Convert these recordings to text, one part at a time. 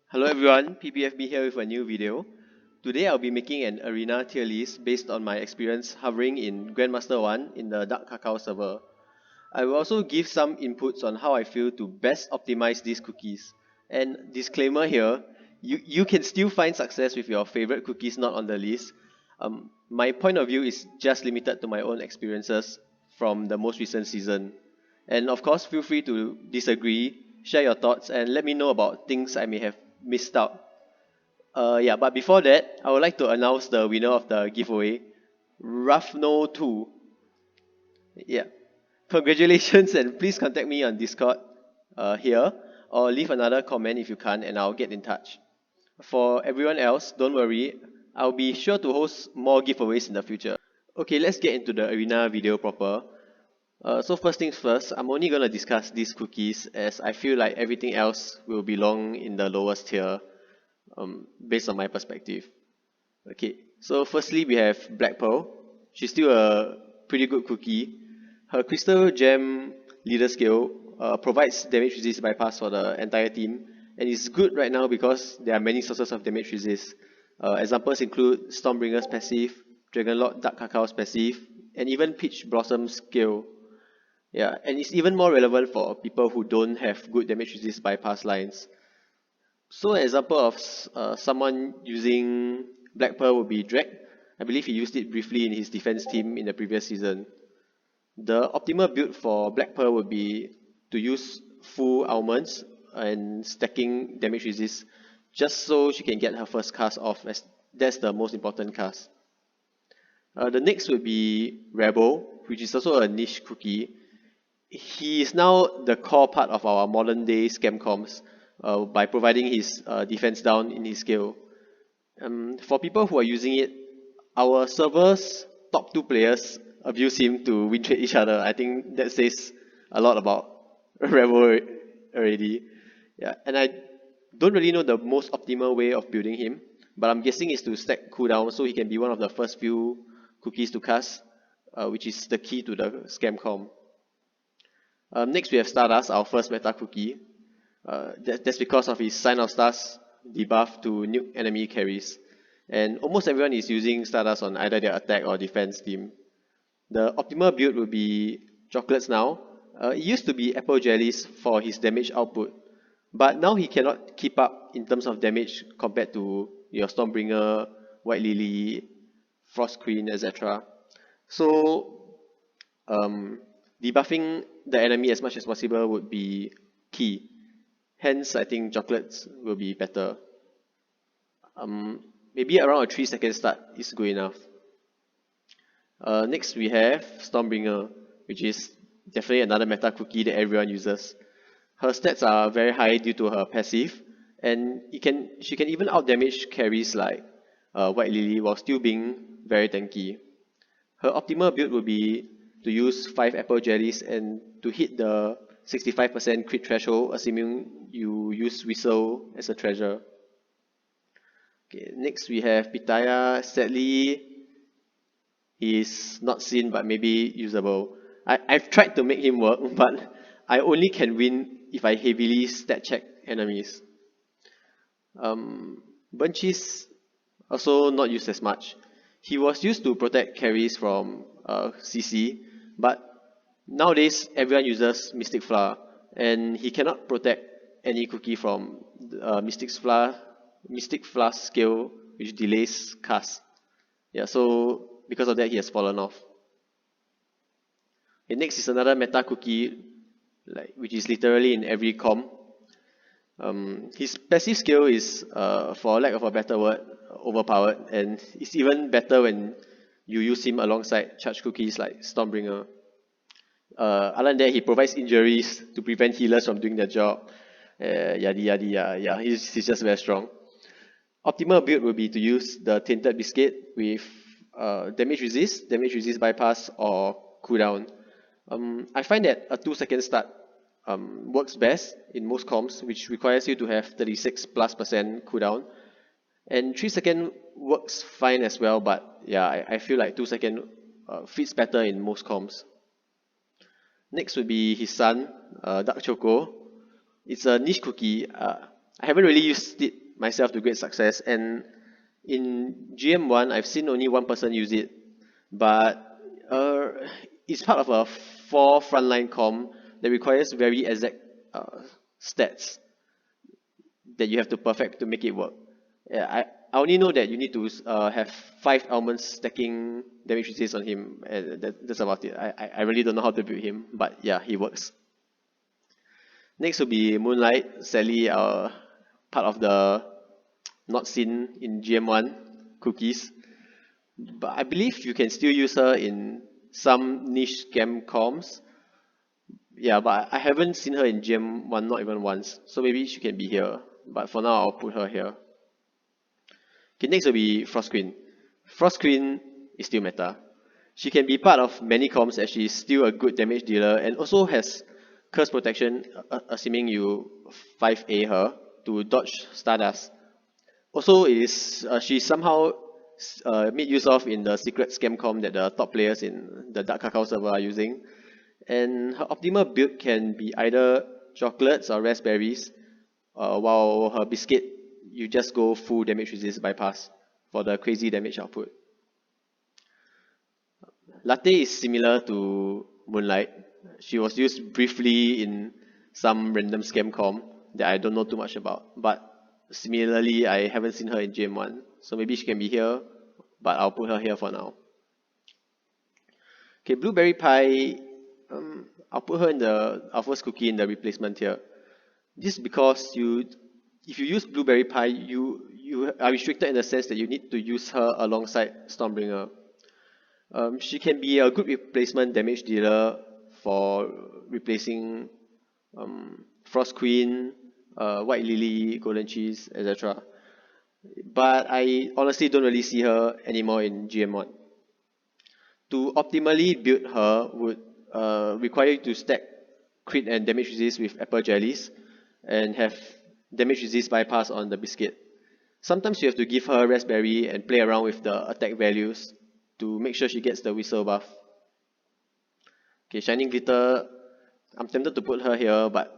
Hello everyone, PPFB here with a new video. Today I'll be making an arena tier list based on my experience hovering in Grandmaster 1 in the Dark Cacao server. I will also give some inputs on how I feel to best optimize these cookies. And disclaimer here, you can still find success with your favorite cookies not on the list. My point of view is just limited to my own experiences from the most recent season. And of course, feel free to disagree, share your thoughts, and let me know about things I may have missed out. But before that, I would like to announce the winner of the giveaway, Rafno 2. Yeah, congratulations, and please contact me on Discord here, or leave another comment if you can, and I'll get in touch. For everyone else, don't worry, I'll be sure to host more giveaways in the future. Okay, let's get into the arena video proper. So first things first, I'm only going to discuss these cookies as I feel like everything else will belong in the lowest tier based on my perspective. Okay, so firstly we have Black Pearl. She's still a pretty good cookie. Her Crystal Gem leader skill provides damage resist bypass for the entire team, and it's good right now because there are many sources of damage resist. Examples include Stormbringer's passive, Dragonlord Dark Cacao's passive, and even Peach Blossom's skill. Yeah, and it's even more relevant for people who don't have good damage resist bypass lines. So an example of someone using Black Pearl would be Drake. I believe he used it briefly in his defense team in the previous season. The optimal build for Black Pearl would be to use full almonds and stacking damage resist just so she can get her first cast off, as that's the most important cast. The next would be Rebel, which is also a niche cookie. He is now the core part of our modern day scam comms by providing his defense down in his skill. For people who are using it, our server's top two players abuse him to win trade each other. I think that says a lot about Rebel already. Yeah, and I don't really know the most optimal way of building him, but I'm guessing is to stack cooldown so he can be one of the first few cookies to cast, which is the key to the scam com. Next we have Stardust, our first meta cookie. That's because of his Sign of Stars debuff to nuke enemy carries. And almost everyone is using Stardust on either their attack or defense team. The optimal build would be Chocolates now. It used to be Apple Jellies for his damage output, but now he cannot keep up in terms of damage compared to your Stormbringer, White Lily, Frost Queen, etc. So debuffing the enemy as much as possible would be key. Hence, I think Chocolates will be better. Maybe around a 3-second start is good enough. Next we have Stormbringer, which is definitely another meta cookie that everyone uses. Her stats are very high due to her passive, and she can even outdamage carries like White Lily while still being very tanky. Her optimal build would be to use 5 Apple Jellies and to hit the 65% crit threshold, assuming you use Whistle as a treasure. Okay, next we have Pitaya. Sadly, he is not seen but maybe usable. I've tried to make him work, but I only can win if I heavily stat check enemies. Bunchies also not used as much. He was used to protect carries from CC, but nowadays everyone uses Mystic Flower, and he cannot protect any cookie from Mystic Flower skill, which delays cast. Yeah, so because of that, he has fallen off. Okay, next is another meta cookie, which is literally in every com. His passive skill is, for lack of a better word, overpowered, and it's even better when you use him alongside charge cookies like Stormbringer. Other than that, he provides injuries to prevent healers from doing their job. Yada yada yada. Yeah, he's just very strong. Optimal build would be to use the Tainted Biscuit with damage resist bypass, or cooldown. I find that a 2-second start works best in most comms, which requires you to have 36+% cooldown. And 3-second works fine as well, but yeah, I feel like 2-second fits better in most comms. Next would be his son, Dark Choco. It's a niche cookie. I haven't really used it myself to great success, and in GM1 I've seen only one person use it, but uh, it's part of a 4 frontline com that requires very exact stats that you have to perfect to make it work. Yeah, I only know that you need to have 5 elements stacking damage resist on him, and that's about it. I really don't know how to build him, but yeah, he works. Next will be Moonlight, sadly part of the not seen in GM1 cookies. But I believe you can still use her in some niche scam comms. Yeah, but I haven't seen her in GM1 not even once. So maybe she can be here. But for now I'll put her here. Okay, next will be Frost Queen. Frost Queen is still meta. She can be part of many comps as she is still a good damage dealer and also has curse protection, assuming you 5A her to dodge Stardust. Also, she somehow made use of in the secret scam com that the top players in the Dark Cacao server are using. And her optimal build can be either chocolates or raspberries, while her biscuit, you just go full damage resist bypass for the crazy damage output. Latte is similar to Moonlight. She was used briefly in some random scam com that I don't know too much about. But similarly, I haven't seen her in GM1. So maybe she can be here, but I'll put her here for now. Okay, Blueberry Pie, I'll put her in our first cookie in the replacement here. This is because if you use Blueberry Pie, you are restricted in the sense that you need to use her alongside Stormbringer. She can be a good replacement damage dealer for replacing Frost Queen, White Lily, Golden Cheese, etc. But I honestly don't really see her anymore in GM1. To optimally build her would require you to stack crit and damage resist with apple jellies and have damage resist bypass on the biscuit. Sometimes you have to give her raspberry and play around with the attack values to make sure she gets the whistle buff. Okay, Shining Glitter, I'm tempted to put her here, but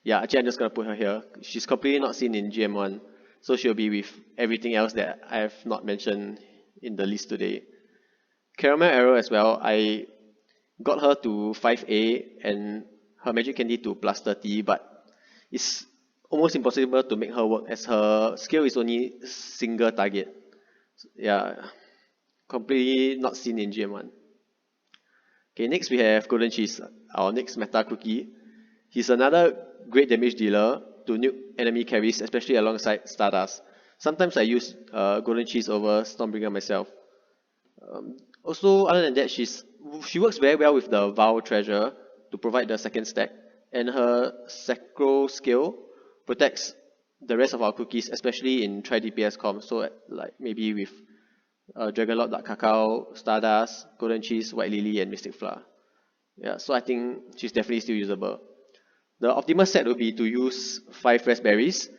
yeah, actually I'm just gonna put her here. She's completely not seen in GM1, so she'll be with everything else that I have not mentioned in the list today. Caramel Arrow as well, I got her to 5A and her Magic Candy to plus 30, but it's almost impossible to make her work as her skill is only single target. Yeah, completely not seen in GM1. Okay, next we have Golden Cheese, our next meta cookie. He's another great damage dealer to nuke enemy carries, especially alongside Stardust. Sometimes I use Golden Cheese over Stormbringer myself. Also, other than that, she works very well with the Vow Treasure to provide the second stack, and her Sacro skill protects the rest of our cookies, especially in tri-DPS comms, so like maybe with Dragonlord, Dark Cacao, Stardust, Golden Cheese, White Lily, and Mystic Flower. Yeah, so I think she's definitely still usable. The optimal set would be to use 5 raspberries.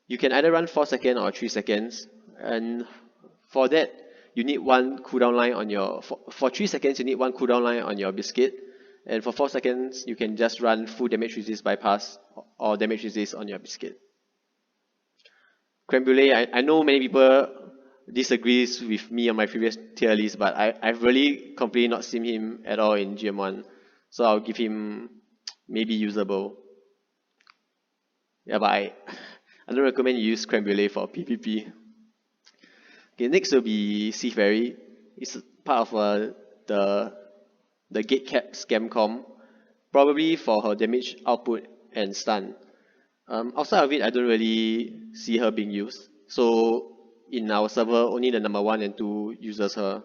You can either run 4 seconds or 3 seconds, and for that, you need one cooldown line on your, for 3 seconds you need one cooldown line on your biscuit, and for 4 seconds you can just run full damage resist bypass or damage resist on your biscuit. Creme Brulee, I know many people disagrees with me on my previous tier list, but I've really completely not seen him at all in GM1, so I'll give him maybe usable. Yeah, but I don't recommend you use Creme Brulee for PvP. Okay, next will be Sea Fairy. It's part of the Gatecap scam com, probably for her damage output and stun. Outside of it, I don't really see her being used. So in our server, only the number 1 and 2 uses her.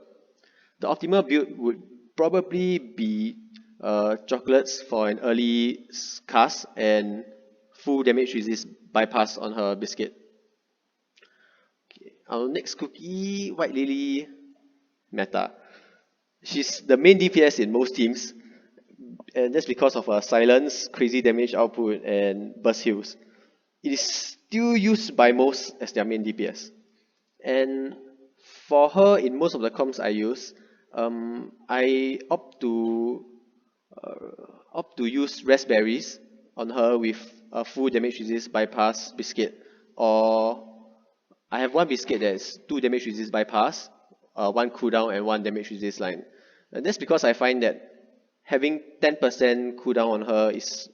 The optimal build would probably be chocolates for an early cast and full damage resist bypass on her biscuit. Okay, our next cookie, White Lily, meta. She's the main DPS in most teams, and that's because of her silence, crazy damage output, and burst heals. It is still used by most as their main DPS. And for her, in most of the comps I use, I opt to use raspberries on her with a full damage resist bypass biscuit, or I have one biscuit that's 2 damage resist bypass, 1 cooldown and 1 damage resist line. And that's because I find that having 10% cooldown on her is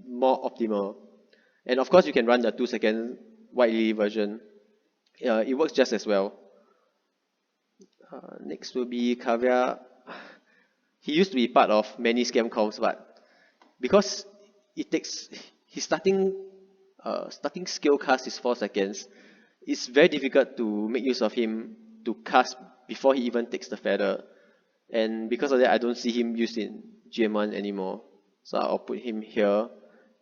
more optimal. And of course you can run the 2-second White Lily version. It works just as well. Next will be Caviar. He used to be part of many scam comps, but because it takes his starting skill cast is 4 seconds, it's very difficult to make use of him to cast before he even takes the feather. And because of that, I don't see him used in GM1 anymore. So I'll put him here.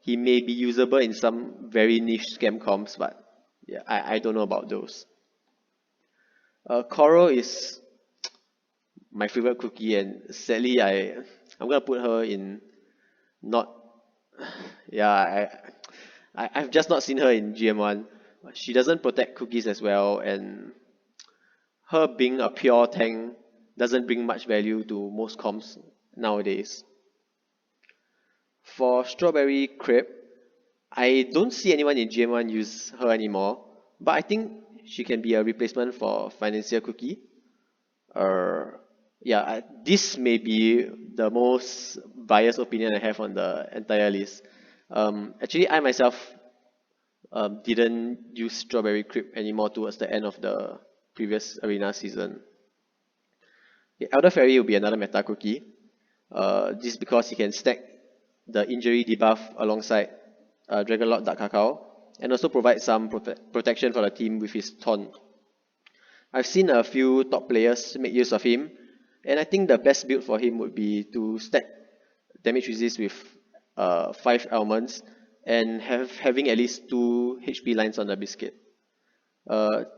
He may be usable in some very niche scam comps, but yeah, I don't know about those. Coral is my favorite cookie, and sadly I'm gonna put her in not. Yeah, I've just not seen her in GM1. She doesn't protect cookies as well, and her being a pure tank doesn't bring much value to most comps nowadays. For Strawberry Crepe, I don't see anyone in GM1 use her anymore, but I think she can be a replacement for Financier Cookie. This may be the most biased opinion I have on the entire list. Actually, I myself didn't use Strawberry Crepe anymore towards the end of the previous arena season. The Elder Fairy will be another meta cookie. This is because he can stack the injury debuff alongside Dragon Lord Dark Cacao, and also provide some protection for the team with his taunt. I've seen a few top players make use of him, and I think the best build for him would be to stack damage resist with 5 elements and having at least 2 HP lines on the biscuit.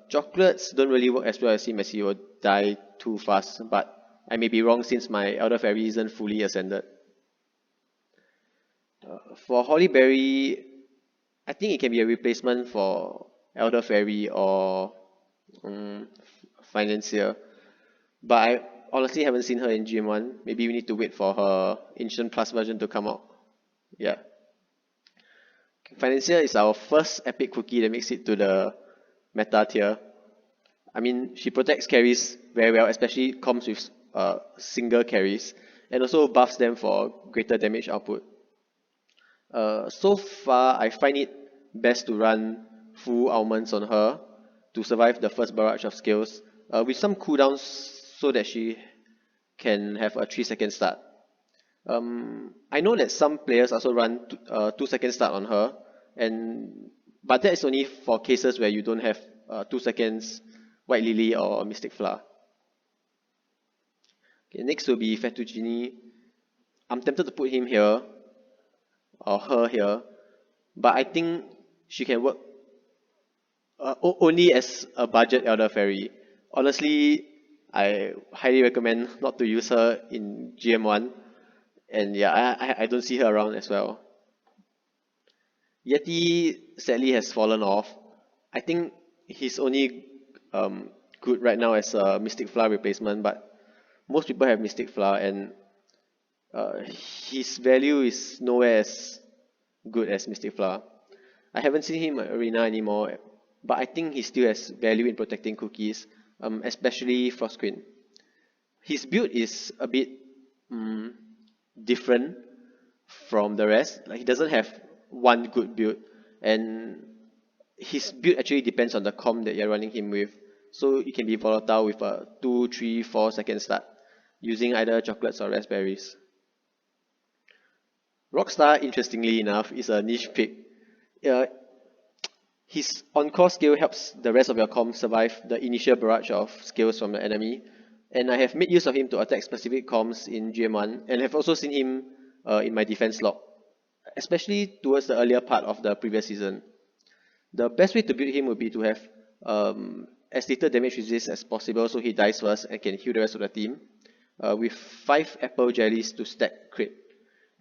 Chocolates don't really work as well as him, as he will die too fast, but I may be wrong since my Elder Fairy isn't fully ascended. For Hollyberry, I think it can be a replacement for Elder Fairy or Financier, but I honestly haven't seen her in GM1. Maybe we need to wait for her Ancient Plus version to come out. Yeah. Financier is our first epic cookie that makes it to the meta tier. I mean, she protects carries very well, especially comps with single carries, and also buffs them for greater damage output. So far, I find it best to run full almonds on her to survive the first barrage of skills, with some cooldowns so that she can have a 3-second start. I know that some players also run 2-second start on her, but that is only for cases where you don't have 2 seconds White Lily or Mystic Flower. Okay, next will be Fettuccine. I'm tempted to put him here or her here, but I think she can work only as a budget Elder Fairy. Honestly, I highly recommend not to use her in GM1, and yeah, I don't see her around as well. Yeti sadly has fallen off. I think he's only good right now as a Mystic Flower replacement, but most people have Mystic Flower, and his value is nowhere as good as Mystic Flower. I haven't seen him in Arena anymore, but I think he still has value in protecting cookies, especially Frost Queen. His build is a bit different from the rest. Like, he doesn't have one good build, and his build actually depends on the comp that you're running him with. So it can be volatile with a 2, 3, 4 second start, using either chocolates or raspberries. Rockstar, interestingly enough, is a niche pick. His on-core skill helps the rest of your comp survive the initial barrage of skills from the enemy, and I have made use of him to attack specific comps in GM1, and have also seen him in my defense log, especially towards the earlier part of the previous season. The best way to build him would be to have as little damage resist as possible, so he dies first and can heal the rest of the team, with 5 apple jellies to stack Crepe.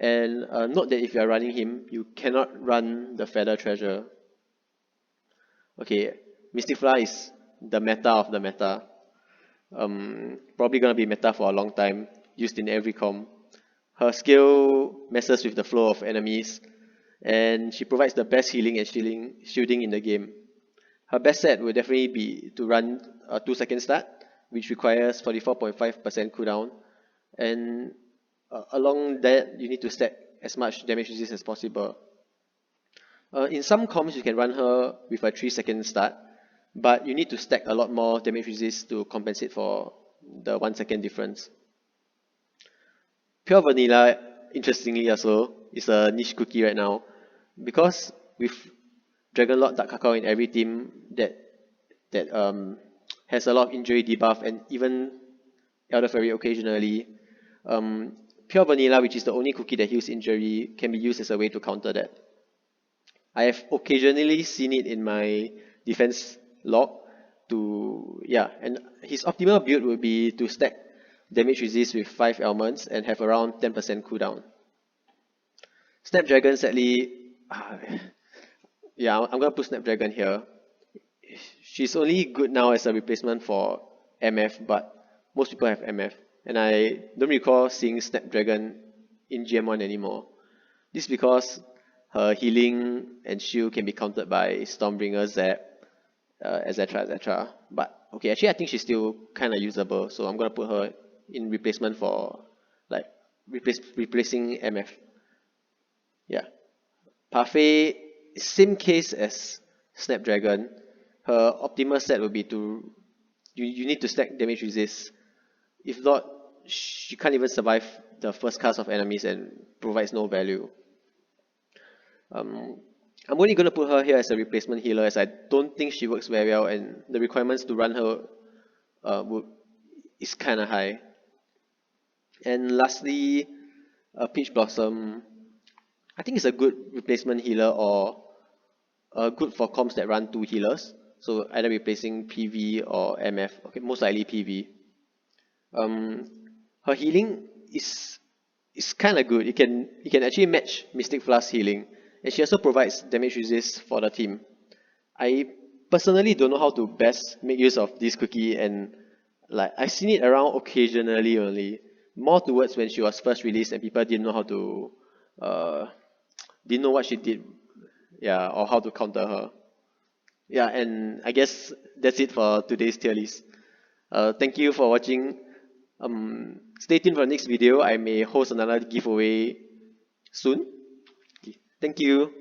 And note that if you are running him, you cannot run the Feather Treasure. Okay, Mystic Flower is the meta of the meta. Probably gonna be meta for a long time, used in every comp. Her skill messes with the flow of enemies, and she provides the best healing and shielding in the game. Her best set will definitely be to run a 2-second start, which requires 44.5% cooldown, and along that you need to stack as much damage resist as possible. In some comps you can run her with a 3-second start, but you need to stack a lot more damage resist to compensate for the 1-second difference. Pure Vanilla, interestingly also, is a niche cookie right now, because with Dragon Lord Dark Cacao in every team that has a lot of injury debuff and even Elder Fairy occasionally, Pure Vanilla, which is the only cookie that heals injury, can be used as a way to counter that. I have occasionally seen it in my defense log and his optimal build would be to stack damage resist with 5 elements and have around 10% cooldown. Snapdragon, sadly, I'm gonna put Snapdragon here. She's only good now as a replacement for MF, but most people have MF, and I don't recall seeing Snapdragon in GM1 anymore. This is because her healing and shield can be countered by Stormbringer, Zap, etc, etc. But okay, actually I think she's still kind of usable, so I'm gonna put her in replacement for replacing MF. Yeah, Parfait, same case as Snapdragon. Her optimal set will be to you need to stack damage resist. If not, she can't even survive the first cast of enemies and provides no value. I'm only going to put her here as a replacement healer, as I don't think she works very well, and the requirements to run her is kind of high. And lastly, Peach Blossom. I think it's a good replacement healer, or good for comps that run 2 healers. So either replacing PV or MF. Okay, most likely PV. Her healing is kind of good. It can actually match Mystic Flask healing, and she also provides damage resist for the team. I personally don't know how to best make use of this cookie, and I've seen it around occasionally only. More towards when she was first released and people didn't know how to didn't know what she did, or how to counter her. And I guess that's it for today's tier list. Thank you for watching. Stay tuned for the next video. I may host another giveaway soon. Thank you.